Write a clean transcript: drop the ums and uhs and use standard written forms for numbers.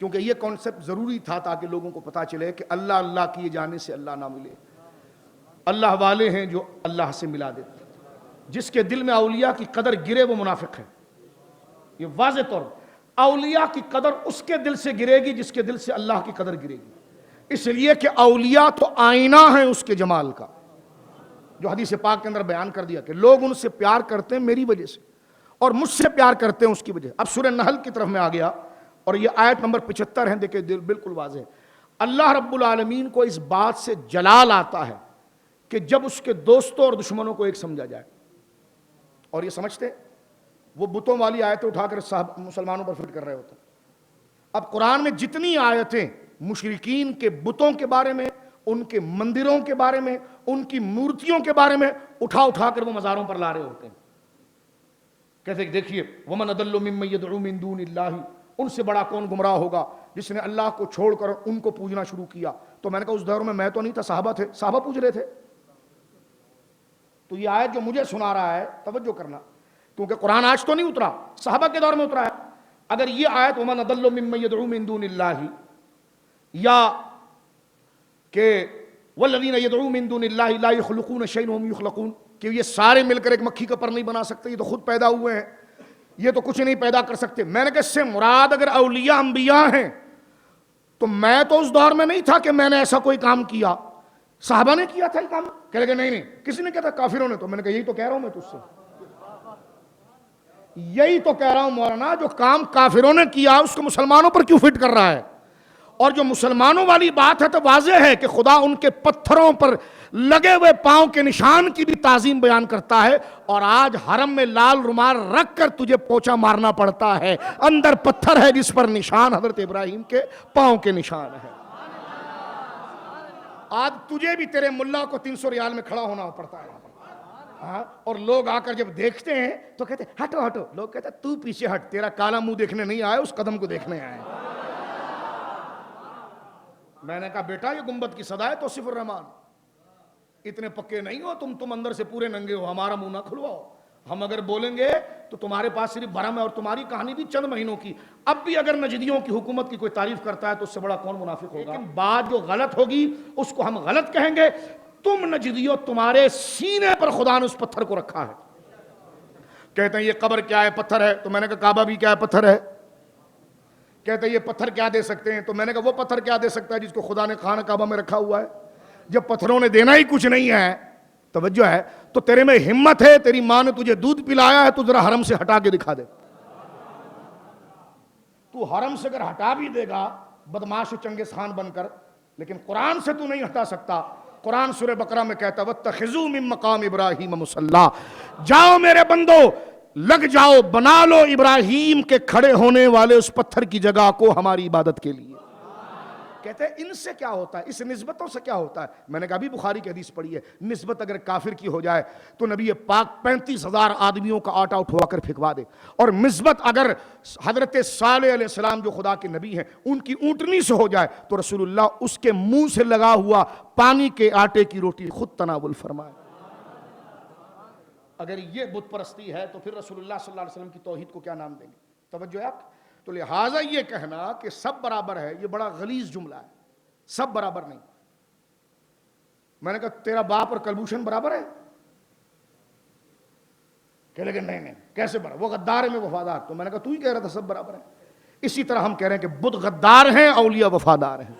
کیونکہ یہ کانسیپٹ ضروری تھا تاکہ لوگوں کو پتا چلے کہ اللہ اللہ کیے جانے سے اللہ نہ ملے. اللہ والے ہیں جو اللہ سے ملا دیتے. جس کے دل میں اولیاء کی قدر گرے وہ منافق ہے. یہ واضح طور اولیاء کی قدر اس کے دل سے گرے گی جس کے دل سے اللہ کی قدر گرے گی. اس لیے کہ اولیاء تو آئینہ ہیں اس کے جمال کا، جو حدیث پاک کے اندر بیان کر دیا کہ لوگ ان سے پیار کرتے ہیں میری وجہ سے اور مجھ سے پیار کرتے ہیں اس کی وجہ. اب سورہ نحل کی طرف میں آ گیا اور یہ آیت نمبر 75 ہے. دیکھیں دل بالکل واضح ہے. اللہ رب العالمین کو اس بات سے جلال آتا ہے کہ جب اس کے دوستوں اور دشمنوں کو ایک سمجھا جائے. اور یہ سمجھتے وہ بتوں والی آیتیں اٹھا کر مسلمانوں پر فٹ کر رہے ہوتے. اب قرآن میں جتنی آیتیں مشرکین کے بتوں کے بارے میں، ان کے مندروں کے بارے میں، ان کی مورتیوں کے بارے میں اٹھا اٹھا کر وہ مزاروں پر لا رہے ہوتے ہیں. کہتے ہیں دیکھیے وَمَنْ أَضَلُّ مِمَّنْ يَدْعُو مِن دُونِ اللَّهِ، ان سے بڑا کون گمراہ ہوگا جس نے اللہ کو چھوڑ کر ان کو پوجنا شروع کیا. تو میں نے کہا اس دور میں تو نہیں تھا، صحابہ تھے، صحابہ پوج رہے تھے. تو یہ آیت جو مجھے سنا رہا ہے توجہ کرنا، کیونکہ قرآن آج تو نہیں اترا، صحابہ کے دور میں اترا ہے. اگر یہ آیت وَمَنْ أَضَلُّ مِمَّنْ يَدْعُو مِن دُونِ اللَّهِ یا کہ وَالَّذِينَ يَدْعُو مِن دُونِ اللَّهِ لَا يَخْلُقُونَ شَيْئًا وَهُمْ يُخْلَقُونَ، کہ یہ سارے مل کر ایک مکھی کا پر نہیں بنا سکتے، یہ تو خود پیدا ہوئے ہیں، یہ تو کچھ نہیں پیدا کر سکتے. میں نے کہا اس سے مراد اگر اولیاء انبیاء ہیں تو میں تو اس دور میں نہیں تھا کہ میں نے ایسا کوئی کام کیا، صحابہ نے کیا تھا یہ کام. کہہ لگے نہیں کسی نے کیا تھا، کافروں نے. تو میں نے کہا یہی تو کہہ رہا ہوں میں تجھ سے، یہی تو کہہ رہا ہوں مولانا، جو کام کافروں نے کیا اس کو مسلمانوں پر کیوں فٹ کر رہا ہے؟ اور جو مسلمانوں والی بات ہے تو واضح ہے کہ خدا ان کے پتھروں پر لگے ہوئے پاؤں کے نشان کی بھی تعظیم بیان کرتا ہے. اور آج حرم میں لال رومال رکھ کر تجھے پوچھا مارنا پڑتا ہے، اندر پتھر ہے جس پر نشان حضرت ابراہیم کے پاؤں کے نشان ہے. آج تجھے بھی تیرے ملا کو 300 ریال میں کھڑا ہونا پڑتا ہے. اور لوگ آ کر جب دیکھتے ہیں تو کہتے ہیں ہٹو ہٹو. لوگ کہتے ہیں تو پیچھے ہٹ، تیرا کالا منہ دیکھنے نہیں آئے، اس قدم کو دیکھنے آئے. میں نے کہا بیٹا یہ گنبد کی صدا ہے توصیف الرحمان، اتنے پکے نہیں ہو تم اندر سے پورے ننگے ہو، ہمارا منہ نہ کھلواؤ. ہم اگر بولیں گے تو تمہارے پاس صرف بھرم ہے، اور تمہاری کہانی بھی چند مہینوں کی. اب بھی اگر نجدیوں کی حکومت کی کوئی تعریف کرتا ہے تو اس سے بڑا کون منافق ہوگا؟ لیکن بات جو غلط ہوگی اس کو ہم غلط کہیں گے. تم نجدیوں، تمہارے سینے پر خدا نے اس پتھر کو رکھا ہے. کہتے ہیں یہ قبر کیا ہے؟ پتھر ہے. تو میں نے کہا کعبہ بھی کیا ہے؟ پتھر ہے. کہتے ہیں یہ پتھر کیا دے سکتے ہیں؟ تو میں نے کہا وہ پتھر کیا دے سکتا ہے جس کو خدا نے خانہ کعبہ میں رکھا ہوا ہے؟ جب پتھروں نے دینا ہی کچھ نہیں ہے، توجہ ہے، تو تیرے میں ہمت ہے، تیری ماں نے تجھے دودھ پلایا ہے، تو ذرا حرم سے ہٹا کے دکھا دے. تو حرم سے اگر ہٹا بھی دے گا بدماش چنگیز خان بن کر، لیکن قرآن سے تو نہیں ہٹا سکتا. قرآن سورہ بقرہ میں کہتا ہے وَاتَّخِذُوا مِن مَّقَامِ إِبْرَاهِيمَ مُصَلًّى، جاؤ میرے بندو، لگ جاؤ، بنا لو ابراہیم کے کھڑے ہونے والے اس پتھر کی جگہ کو ہماری عبادت کے لیے. کہتے ہیں ان سے کیا ہوتا ہے، اس نسبتوں سے کیا ہوتا ہے؟ میں نے کہا ابھی بخاری کی حدیث پڑھی ہے، نسبت اگر کافر کی ہو جائے تو نبی پاک 35,000 آدمیوں کا آٹا اٹھوا کر پھینکوا دے. اور نسبت اگر حضرت صالح علیہ السلام جو خدا کے نبی ہیں ان کی اونٹنی سے ہو جائے تو رسول اللہ اس کے منہ سے لگا ہوا پانی کے آٹے کی روٹی خود تناول فرمائے. اگر یہ بت پرستی ہے تو پھر رسول اللہ صلی اللہ علیہ وسلم کی توحید کو کیا نام دیں گے؟ توجہ ہے آپ. تو لہٰذا یہ کہنا کہ سب برابر ہے یہ بڑا غلیظ جملہ ہے. سب برابر نہیں. میں نے کہا تیرا باپ اور کلبھوشن برابر ہے؟ کہ لیکن نہیں کیسے برابر، وہ غدار ہے میں وفادار. تو میں نے کہا تو ہی کہہ رہا تھا سب برابر ہے. اسی طرح ہم کہہ رہے ہیں کہ بت غدار ہیں، اولیاء وفادار ہیں.